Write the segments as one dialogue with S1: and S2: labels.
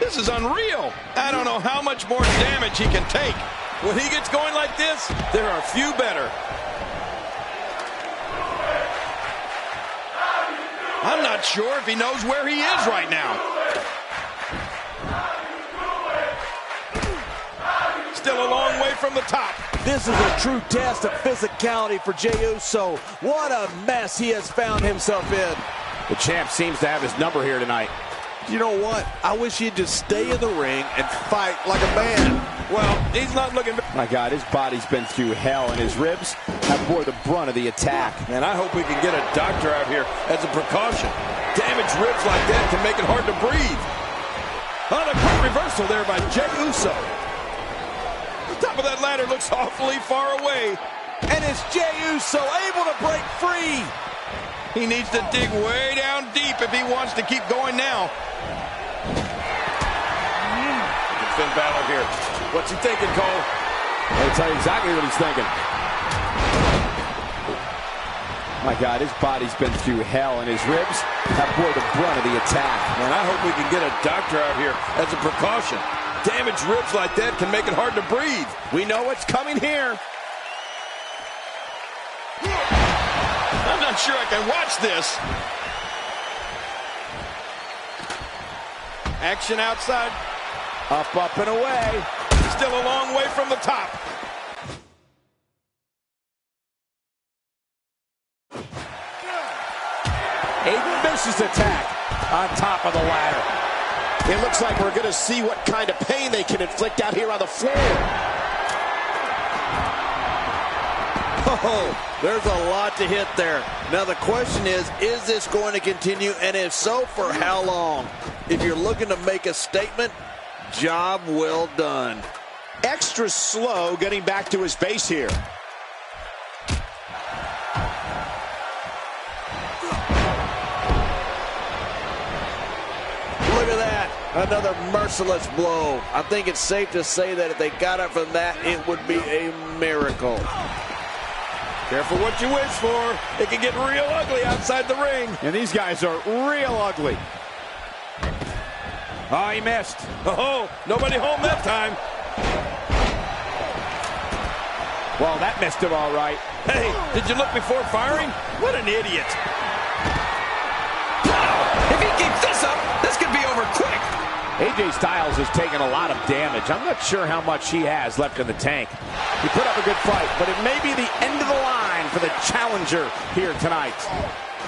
S1: This is unreal. I don't know how much more damage he can take. When he gets going like this, there are few better. I'm not sure if he knows where he is right now. Still a long way from the top.
S2: This is a true test of physicality for Jey Uso. What a mess he has found himself in.
S3: The champ seems to have his number here tonight.
S2: You know what? I wish he'd just stay in the ring and fight like a man.
S1: Well, he's not looking.
S3: My God, his body's been through hell, and his ribs have bore the brunt of the attack.
S1: And I hope we can get a doctor out here as a precaution. Damaged ribs like that can make it hard to breathe. Oh, a quick reversal there by Jey Uso. The top of that ladder looks awfully far away.
S2: And is Jey Uso able to break free?
S1: He needs to dig way down deep if he wants to keep going now. Finn Balor here. What's he thinking, Cole?
S3: I'll tell you exactly what he's thinking. My God, his body's been through hell, and his ribs have bore the brunt of the attack.
S1: And I hope we can get a doctor out here as a precaution. Damaged ribs like that can make it hard to breathe.
S3: We know what's coming here.
S1: I'm not sure I can watch this. Action outside.
S3: Up, up, and away.
S1: Still a long way from the top.
S3: A vicious attack on top of the ladder.
S4: It looks like we're going to see what kind of pain they can inflict out here on the floor.
S2: Oh, there's a lot to hit there. Now the question is this going to continue? And if so, for how long? If you're looking to make a statement, job well done.
S4: Extra slow getting back to his base here.
S2: Look at that. Another merciless blow. I think it's safe to say that if they got up from that, it would be a miracle.
S1: Careful what you wish for. It can get real ugly outside the ring.
S3: And these guys are real ugly. Oh, he missed.
S1: Oh, nobody home that time.
S3: Well, that missed him all right.
S1: Hey, did you look before firing? What an idiot.
S5: If he keeps this up, this could be over quick.
S3: AJ Styles has taken a lot of damage. I'm not sure how much he has left in the tank. He put up a good fight, but it may be the end of the line for the challenger here tonight.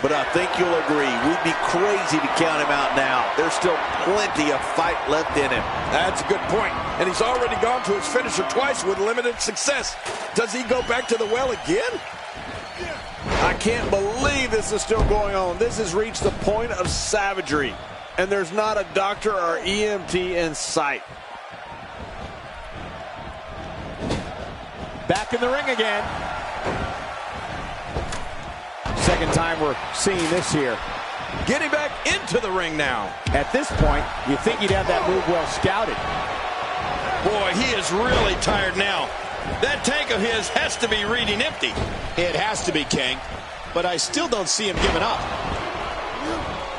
S2: But I think you'll agree, we'd be crazy to count him out now. There's still plenty of fight left in him.
S1: That's a good point. And he's already gone to his finisher twice with limited success. Does he go back to the well again?
S2: I can't believe this is still going on. This has reached the point of savagery. And there's not a doctor or EMT in sight.
S3: Back in the ring again. Second time we're seeing this here.
S1: Getting back into the ring now.
S3: At this point, you think he'd have that move well scouted.
S1: Boy, he is really tired now. That tank of his has to be reading empty.
S4: It has to be, King. But I still don't see him giving up.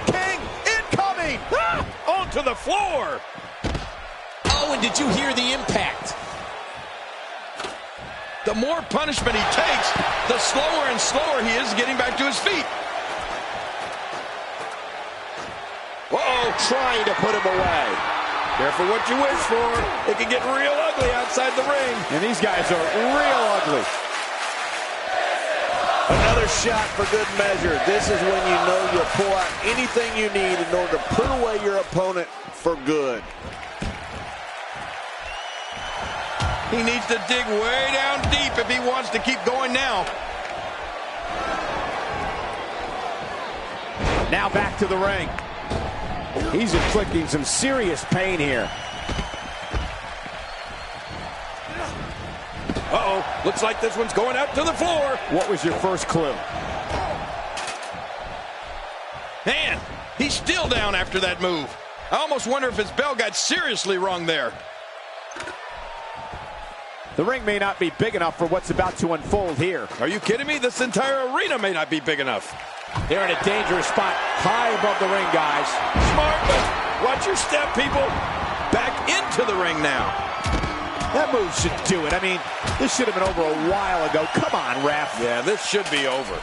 S1: King, incoming! Ah, onto the floor.
S4: Oh, and did you hear the impact?
S1: The more punishment he takes, the slower and slower he is getting back to his feet.
S4: Uh-oh, trying to put him away.
S1: Careful what you wish for. It can get real ugly outside the ring.
S3: And these guys are real ugly.
S2: Another shot for good measure. This is when you know you'll pull out anything you need in order to put away your opponent for good.
S1: He needs to dig way down deep if he wants to keep going now.
S3: Now back to the ring. He's inflicting some serious pain here.
S1: Uh-oh, looks like this one's going out to the floor.
S3: What was your first clue?
S1: Man, he's still down after that move. I almost wonder if his bell got seriously wrong there.
S3: The ring may not be big enough for what's about to unfold here.
S1: Are you kidding me? This entire arena may not be big enough.
S3: They're in a dangerous spot high above the ring, guys.
S1: Smart, but watch your step, people. into the ring now.
S3: That move should do it. I mean, this should have been over a while ago. Come on, ref.
S1: Yeah, this should be over.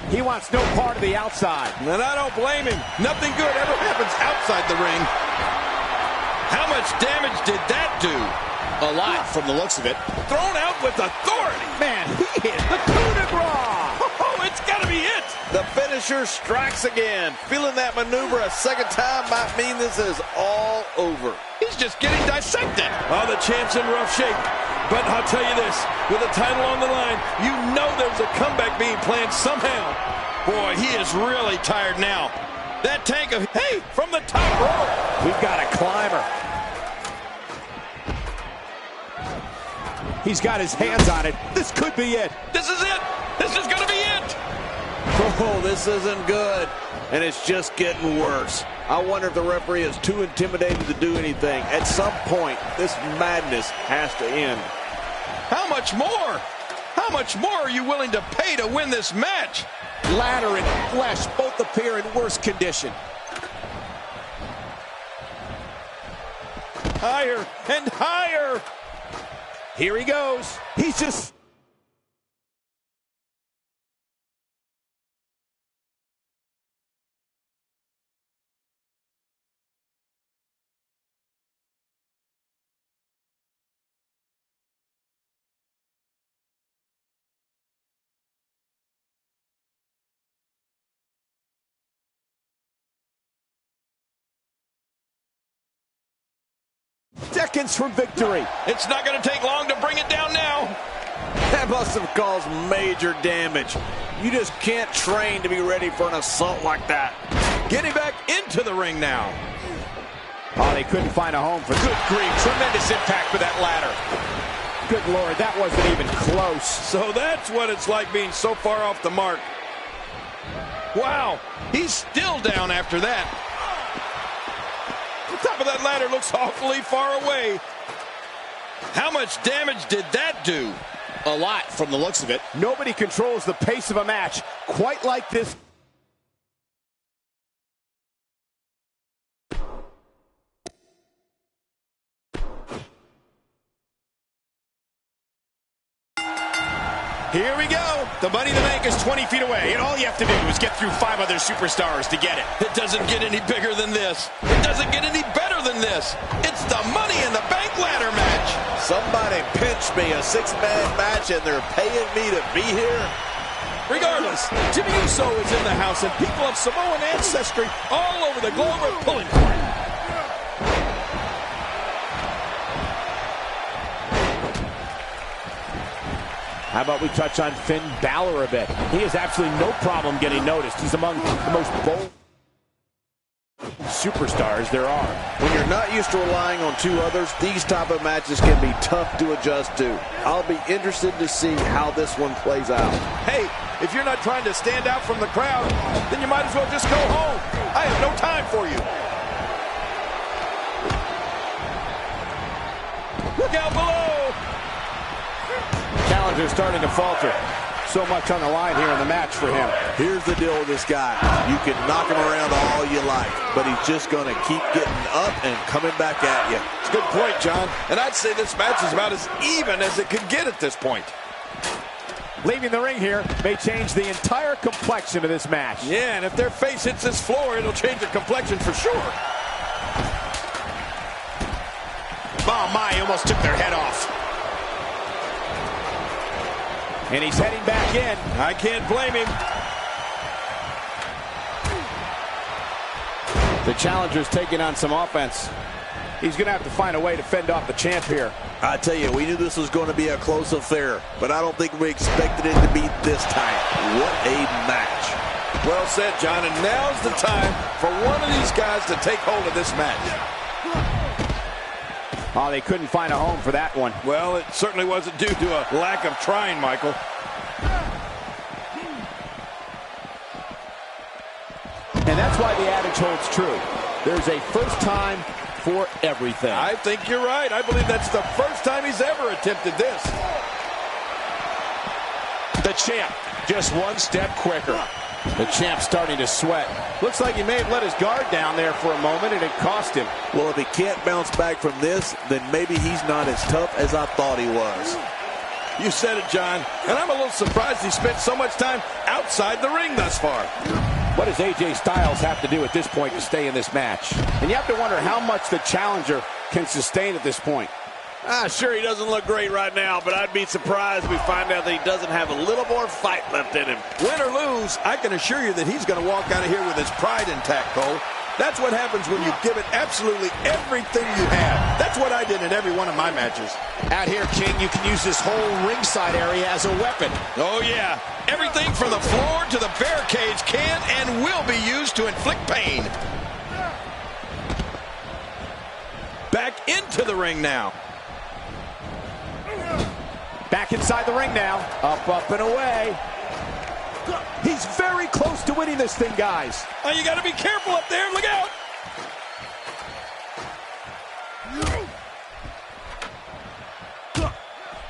S3: He wants no part of the outside.
S1: And I don't blame him. Nothing good ever happens outside the ring. How much damage did that do?
S4: A lot from the looks of it.
S1: Thrown out with authority.
S3: Man, he hit the coup de grace.
S1: Oh, it's got to be it.
S2: The finisher strikes again. Feeling that maneuver a second time might mean this is all over.
S1: He's just getting dissected. Oh, the champ's in rough shape. But I'll tell you this, with the title on the line, you know there's a comeback being planned somehow. Boy, he is really tired now. That tank of, hey, from the top rope.
S3: We've got a climber. He's got his hands on it. This could be it.
S1: This is it. This is going to be it.
S2: Oh, this isn't good. And it's just getting worse. I wonder if the referee is too intimidated to do anything. At some point, this madness has to end.
S1: How much more? How much more are you willing to pay to win this match?
S3: Ladder and flesh both appear in worse condition.
S1: Higher and higher.
S3: Here he goes. He's just... seconds from victory.
S1: It's not going to take long to bring it down now.
S2: That must have caused major damage. You just can't train to be ready for an assault like that.
S1: Getting back into the ring now.
S3: Oh, they couldn't find a home for...
S4: Good grief, tremendous impact with that ladder.
S3: Good Lord, that wasn't even close.
S1: So that's what it's like being so far off the mark. Wow, he's still down after that. The top of that ladder looks awfully far away. How much damage did that do?
S4: A lot from the looks of it.
S3: Nobody controls the pace of a match quite like this.
S4: Here we go. The Money in the Bank is 20 feet away, and all you have to do is get through 5 other superstars to get it.
S1: It doesn't get any bigger than this. It doesn't get any better than this. It's the Money in the Bank ladder match.
S2: Somebody pinch me, a 6-man match, and they're paying me to be here.
S1: Regardless, Jimmy Uso is in the house, and people of Samoan ancestry all over the globe are pulling for him.
S3: How about we touch on Finn Balor a bit? He has absolutely no problem getting noticed. He's among the most bold superstars there are.
S2: When you're not used to relying on 2 others, these type of matches can be tough to adjust to. I'll be interested to see how this one plays out.
S1: Hey, if you're not trying to stand out from the crowd, then you might as well just go home. I have no time for you. Look out below.
S3: Challenger's starting to falter. So much on the line here in the match for him.
S2: Here's the deal with this guy. You can knock him around all you like, but he's just going to keep getting up and coming back at you.
S1: It's a good point, John. And I'd say this match is about as even as it could get at this point.
S3: Leaving the ring here may change the entire complexion of this match.
S1: Yeah, and if their face hits this floor, it'll change the complexion for sure.
S4: Oh my, he almost took their head off.
S3: And he's heading back in.
S1: I can't blame him.
S3: The challenger's taking on some offense. He's going to have to find a way to fend off the champ here.
S2: I tell you, we knew this was going to be a close affair, but I don't think we expected it to be this tight. What a match.
S1: Well said, John, and now's the time for one of these guys to take hold of this match.
S3: Oh, they couldn't find a home for that one.
S1: Well, it certainly wasn't due to a lack of trying, Michael.
S3: And that's why the adage holds true. There's a first time for everything.
S1: I think you're right. I believe that's the first time he's ever attempted this.
S4: The champ, just one step quicker.
S3: The champ's starting to sweat. Looks like he may have let his guard down there for a moment, and it cost him.
S2: Well, if he can't bounce back from this, then maybe he's not as tough as I thought he was.
S1: You said it, John, and I'm a little surprised he spent so much time outside the ring thus far.
S3: What does AJ Styles have to do at this point to stay in this match? And you have to wonder how much the challenger can sustain at this point.
S2: Sure, he doesn't look great right now, but I'd be surprised if we find out that he doesn't have a little more fight left in him.
S1: Win or lose, I can assure you that he's going to walk out of here with his pride intact, Cole. That's what happens when you give it absolutely everything you have. That's what I did in every one of my matches.
S4: Out here, King, you can use this whole ringside area as a weapon.
S1: Oh, yeah. Everything from the floor to the barricades can and will be used to inflict pain. Back into the ring now.
S3: Back inside the ring now. Up, and away. He's very close to winning this thing, guys.
S1: Oh, you got to be careful up there. Look out.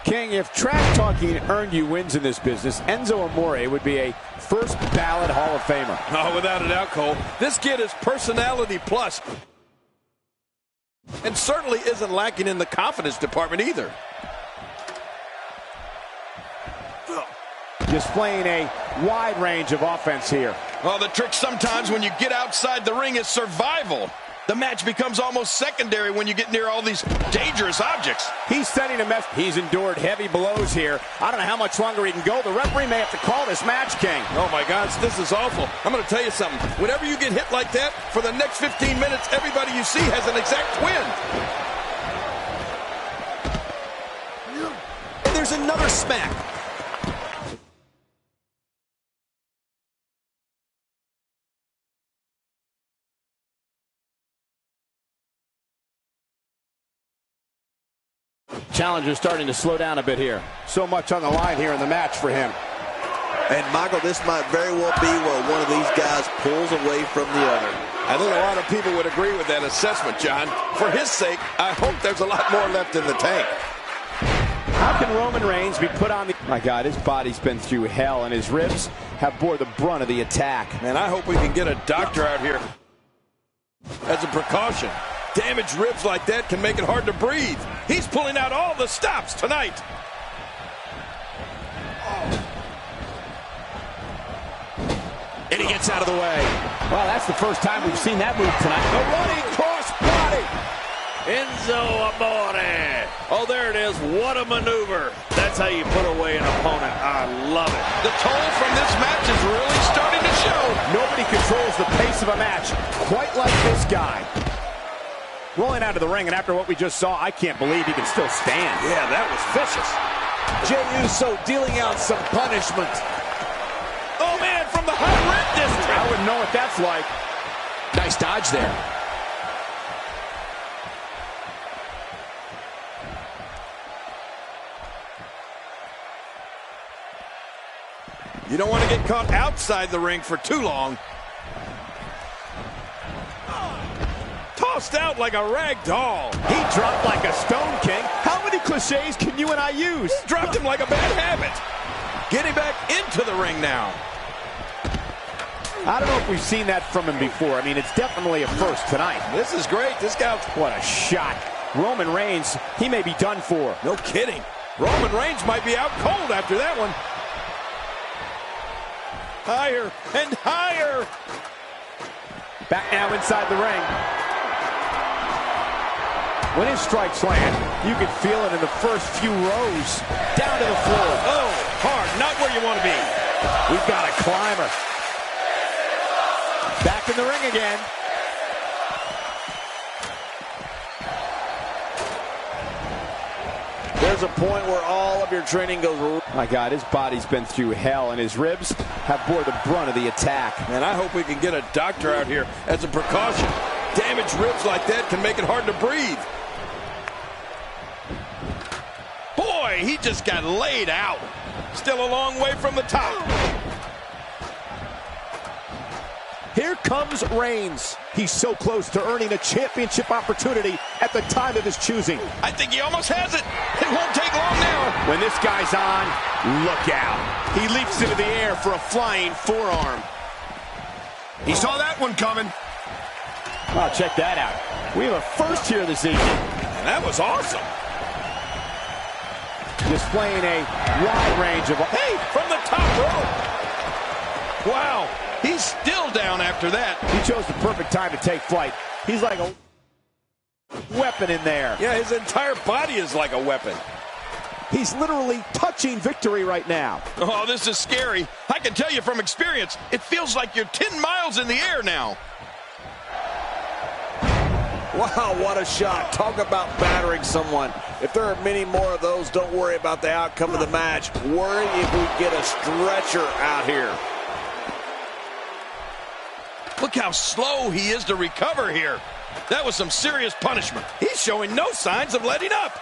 S3: King, if trash talking earned you wins in this business, Enzo Amore would be a first ballot Hall of Famer.
S1: Oh, without a doubt, Cole. This kid is personality plus. And certainly isn't lacking in the confidence department either.
S3: Displaying a wide range of offense here.
S1: Oh, the trick sometimes when you get outside the ring is survival. The match becomes almost secondary when you get near all these dangerous objects.
S3: He's setting a mess. He's endured heavy blows here. I don't know how much longer he can go. The referee may have to call this match, King.
S1: Oh, my gosh, this is awful. I'm going to tell you something. Whenever you get hit like that, for the next 15 minutes, everybody you see has an exact twin.
S5: And there's another smack.
S3: Challenger's starting to slow down a bit here. So much on the line here in the match for him.
S2: And, Michael, this might very well be where one of these guys pulls away from the other.
S1: I think a lot of people would agree with that assessment, John. For his sake, I hope there's a lot more left in the tank.
S3: How can Roman Reigns be put on the... My God, his body's been through hell, and his ribs have bore the brunt of the attack.
S1: And I hope we can get a doctor out here as a precaution. Damaged ribs like that can make it hard to breathe. He's pulling out all the stops tonight.
S3: And he gets out of the way. Well, that's the first time we've seen that move tonight.
S1: A running cross body.
S2: Enzo Amore. Oh, there it is. What a maneuver. That's how you put away an opponent. I love it.
S1: The toll from this match is really starting to show.
S3: Nobody controls the pace of a match quite like this guy. Rolling out of the ring, and after what we just saw, I can't believe he can still stand.
S1: Yeah, that was vicious.
S2: Jey Uso dealing out some punishment.
S1: Oh, man, from the high red district.
S3: I wouldn't know what that's like.
S5: Nice dodge there.
S1: You don't want to get caught outside the ring for too long. Tossed out like a rag doll.
S3: He dropped like a stone, King. How many cliches can you and I use?
S1: Dropped him like a bad habit. Getting back into the ring now.
S3: I don't know if we've seen that from him before. I mean, it's definitely a first tonight.
S1: This is great. This guy.
S3: What a shot. Roman Reigns, he may be done for.
S1: No kidding. Roman Reigns might be out cold after that one. Higher and higher.
S3: Back now inside the ring. When his strikes land, you can feel it in the first few rows. Down to the floor.
S1: Oh, hard. Not where you want to be.
S3: We've got a climber. Back in the ring again.
S2: There's a point where all of your training goes...
S3: My God, his body's been through hell, and his ribs have bore the brunt of the attack.
S1: And I hope we can get a doctor out here as a precaution. Damaged ribs like that can make it hard to breathe. Boy, he just got laid out. Still a long way from the top.
S3: Here comes Reigns. He's so close to earning a championship opportunity at the time of his choosing.
S1: I think he almost has it. It won't take long now.
S3: When this guy's on, look out.
S4: He leaps into the air for a flying forearm. He saw that one coming.
S3: Oh, check that out. We have a first here this evening.
S1: And that was awesome.
S3: Displaying a wide range of...
S1: Hey, from the top rope. Wow, he's still down after that.
S3: He chose the perfect time to take flight. He's like a weapon in there.
S1: Yeah, his entire body is like a weapon.
S3: He's literally touching victory right now.
S1: Oh, this is scary. I can tell you from experience, it feels like you're 10 miles in the air now.
S2: Wow, what a shot. Talk about battering someone. If there are many more of those, don't worry about the outcome of the match. Worry if we get a stretcher out here.
S1: Look how slow he is to recover here. That was some serious punishment. He's showing no signs of letting up.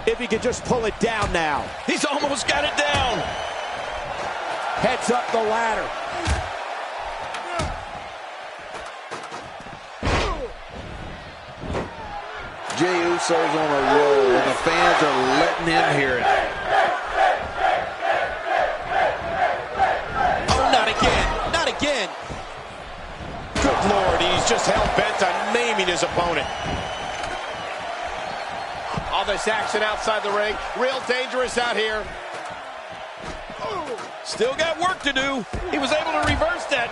S3: If he could just pull it down now.
S1: He's almost got it down.
S3: Heads up the ladder.
S2: Jey Uso's on a roll, and the fans are letting him hear it.
S5: Oh, not again. Not again.
S4: Good Lord, he's just hell-bent on naming his opponent.
S3: All this action outside the ring. Real dangerous out here.
S1: Still got work to do. He was able to reverse that.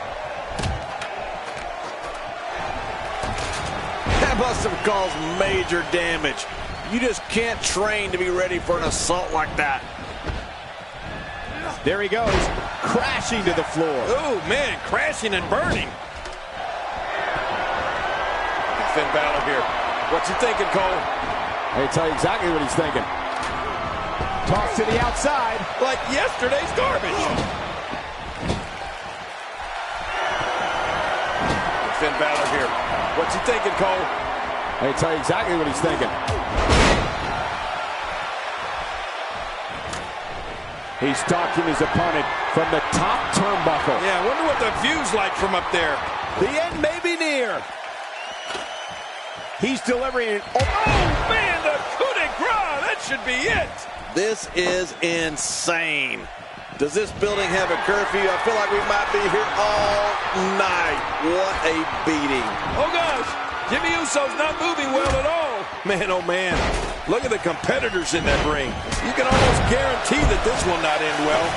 S2: That must have caused major damage. You just can't train to be ready for an assault like that.
S3: There he goes, crashing to the floor.
S1: Oh, man, crashing and burning. Finn Balor here. What's he thinking, Cole?
S3: I tell you exactly what he's thinking. Toss to the outside.
S1: Like yesterday's garbage. Finn Balor here. What's he thinking, Cole?
S3: I tell you exactly what he's thinking. He's stalking his opponent from the top turnbuckle.
S1: Yeah, I wonder what the view's like from up there.
S3: The end may be near. He's delivering it.
S1: Oh, man, the coup de grace. That should be it.
S2: This is insane. Does this building have a curfew? I feel like we might be here all night. What a beating.
S1: Oh, gosh. Jimmy Uso's not moving well at all. Man, oh, man. Look at the competitors in that ring. You can almost guarantee that this will not end well.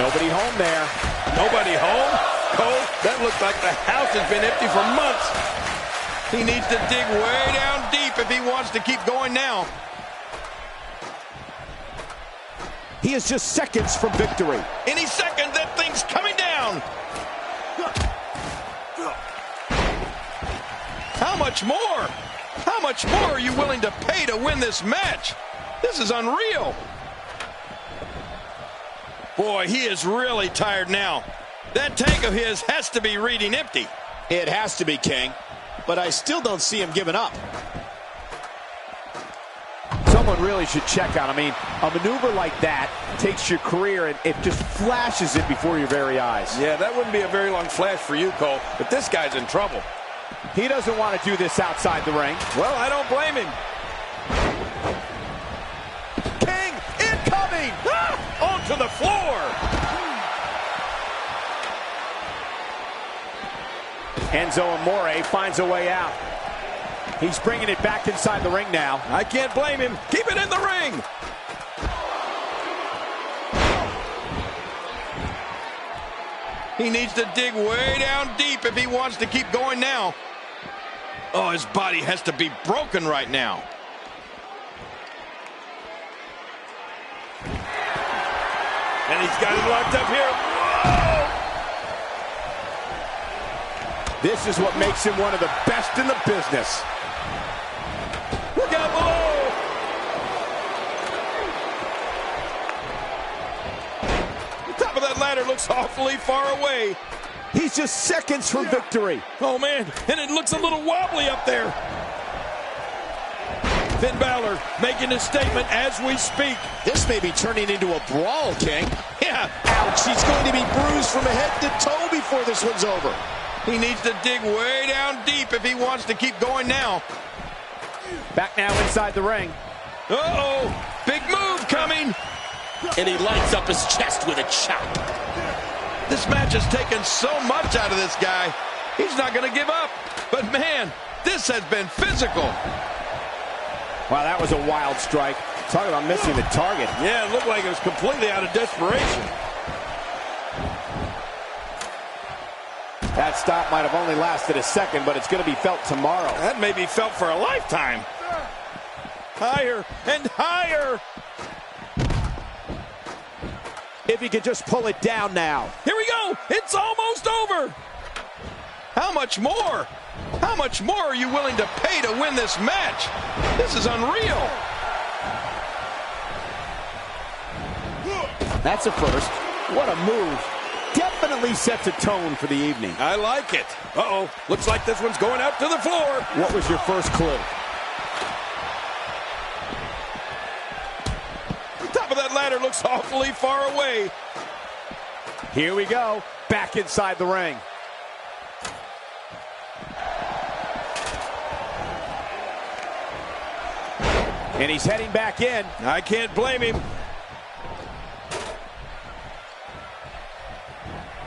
S3: Nobody home there.
S1: Nobody home? Cole, that looks like the house has been empty for months. He needs to dig way down deep if he wants to keep going now.
S3: He is just seconds from victory.
S1: Any second, that thing's coming down. How much more? How much more are you willing to pay to win this match? This is unreal. Boy, he is really tired now. That tank of his has to be reading empty.
S4: It has to be, King. But I still don't see him giving up.
S3: Someone really should check out. I mean, a maneuver like that takes your career and it just flashes it before your very eyes.
S1: Yeah, that wouldn't be a very long flash for you, Cole, but this guy's in trouble.
S3: He doesn't want to do this outside the ring.
S1: Well, I don't blame him.
S3: King incoming!
S1: Ah, onto the floor.
S3: Enzo Amore finds a way out. He's bringing it back inside the ring now.
S1: I can't blame him. Keep it in the ring. He needs to dig way down deep if he wants to keep going now. Oh, his body has to be broken right now. And he's got him locked up here. Whoa!
S3: This is what makes him one of the best in the business.
S1: Look out below! The top of that ladder looks awfully far away.
S3: He's just seconds from victory.
S1: Oh, man, and it looks a little wobbly up there. Finn Balor making his statement as we speak.
S4: This may be turning into a brawl, King.
S1: Yeah.
S4: Ouch, he's going to be bruised from head to toe before this one's over.
S1: He needs to dig way down deep if he wants to keep going now.
S3: Back now inside the ring.
S1: Uh-oh, big move coming.
S5: And he lights up his chest with a chop.
S1: This match has taken so much out of this guy. He's not going to give up. But man, this has been physical.
S3: Wow, that was a wild strike. Talk about missing the target.
S1: Yeah, it looked like it was completely out of desperation.
S3: That stop might have only lasted a second, but it's going to be felt tomorrow.
S1: That may be felt for a lifetime. Higher and higher.
S3: If he could just pull it down now.
S1: Here we go. It's almost over. How much more? How much more are you willing to pay to win this match? This is unreal.
S3: That's a first. What a move. Definitely sets a tone for the evening.
S1: I like it. Uh-oh. Looks like this one's going out to the floor.
S3: What was your first clue?
S1: The top of that ladder looks awfully far away.
S3: Here we go. Back inside the ring. And he's heading back in.
S1: I can't blame him.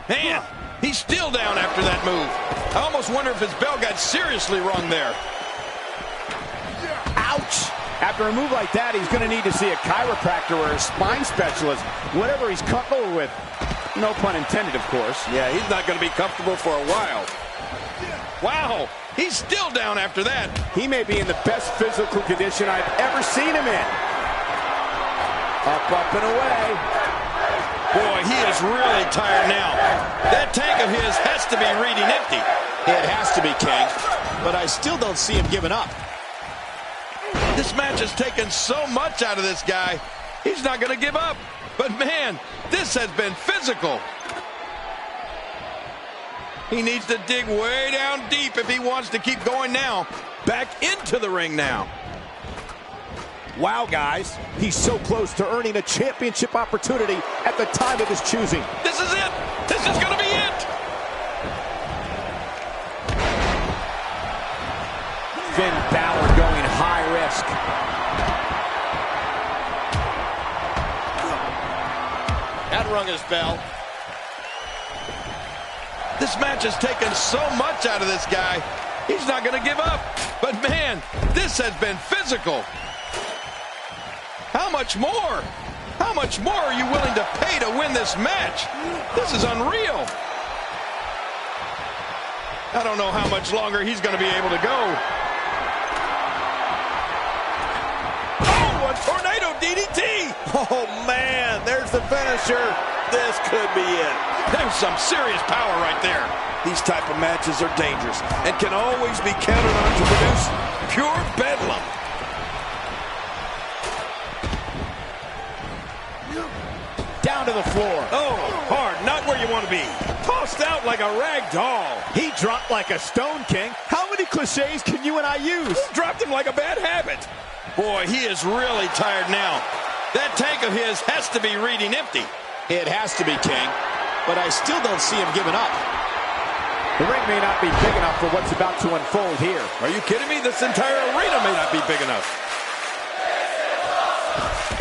S1: Man, he's still down after that move. I almost wonder if his bell got seriously wrong there.
S3: Ouch! After a move like that, he's going to need to see a chiropractor or a spine specialist, whatever he's comfortable with. No pun intended, of course.
S1: Yeah, he's not going to be comfortable for a while. Wow, he's still down after that.
S3: He may be in the best physical condition I've ever seen him in. Up, and away.
S1: Boy, he is really tired now. That tank of his has to be reading empty.
S5: It has to be, King. But I still don't see him giving up.
S1: This match has taken so much out of this guy. He's not going to give up. But man, this has been physical. He needs to dig way down deep if he wants to keep going now. Back into the ring now.
S3: Wow, guys, he's so close to earning a championship opportunity at the time of his choosing.
S1: This is it. This is going to be it.
S3: Finn Balor going high risk.
S5: That rung his bell.
S1: This match has taken so much out of this guy. He's not going to give up. But man, this has been physical. How much more? How much more are you willing to pay to win this match? This is unreal. I don't know how much longer he's going to be able to go. Oh, a tornado DDT.
S2: Oh, man, there's the finisher. This could be it.
S1: There's some serious power right there. These type of matches are dangerous and can always be counted on to produce pure bedlam.
S3: Down to the floor.
S1: Oh, hard, not where you want to be. Tossed out like a rag doll.
S3: He dropped like a stone, King. How many cliches can you and I use?
S1: Dropped him like a bad habit. Boy, he is really tired now. That tank of his has to be reading empty.
S5: It has to be, King. But I still don't see him giving up.
S3: The ring may not be big enough for what's about to unfold here.
S1: Are you kidding me? This entire arena may not be big enough.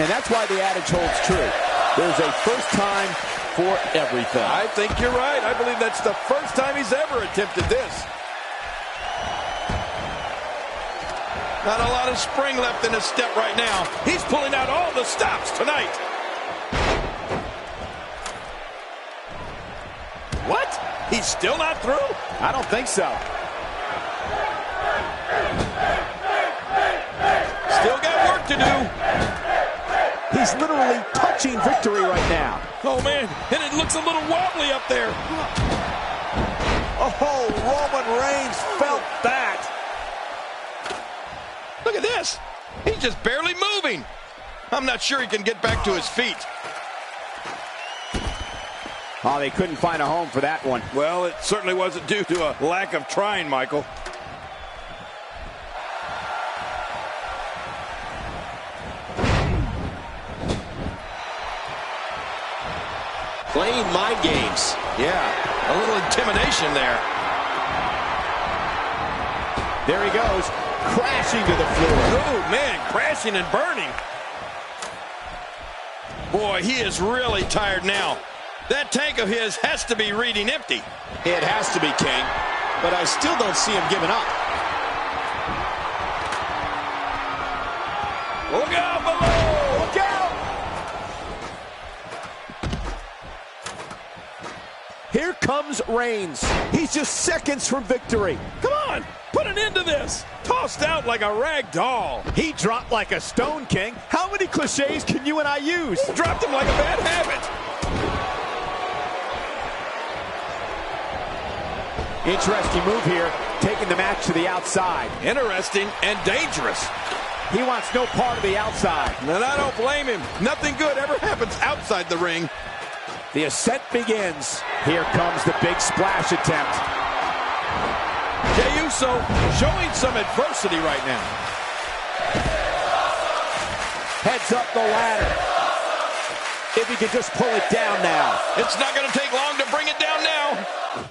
S3: And that's why the adage holds true. There's a first time for everything.
S1: I think you're right. I believe that's the first time he's ever attempted this. Not a lot of spring left in his step right now. He's pulling out all the stops tonight. What? He's still not through?
S3: I don't think so.
S1: Still got work to do.
S3: He's literally touching victory right now.
S1: Oh, man, and it looks a little wobbly up there.
S2: Oh, Roman Reigns felt that.
S1: Look at this. He's just barely moving. I'm not sure he can get back to his feet.
S3: Oh, they couldn't find a home for that one.
S1: Well, it certainly wasn't due to a lack of trying, Michael.
S5: Playing mind games.
S1: Yeah, a little intimidation there.
S3: There he goes, crashing to the floor.
S1: Oh, man, crashing and burning. Boy, he is really tired now. That tank of his has to be reading empty.
S5: It has to be, King. But I still don't see him giving up.
S1: Look out below!
S3: Look out! Here comes Reigns. He's just seconds from victory.
S1: Come on, put an end to this. Tossed out like a rag doll.
S3: He dropped like a stone, King. How many cliches can you and I use?
S1: Dropped him like a bad habit.
S3: Interesting move here, taking the match to the outside.
S1: Interesting and dangerous.
S3: He wants no part of the outside.
S1: And I don't blame him. Nothing good ever happens outside the ring.
S3: The ascent begins. Here comes the big splash attempt.
S1: Jey Uso showing some adversity right now.
S3: Heads up the ladder. If he could just pull it down now.
S1: It's not going to take long to bring it down now.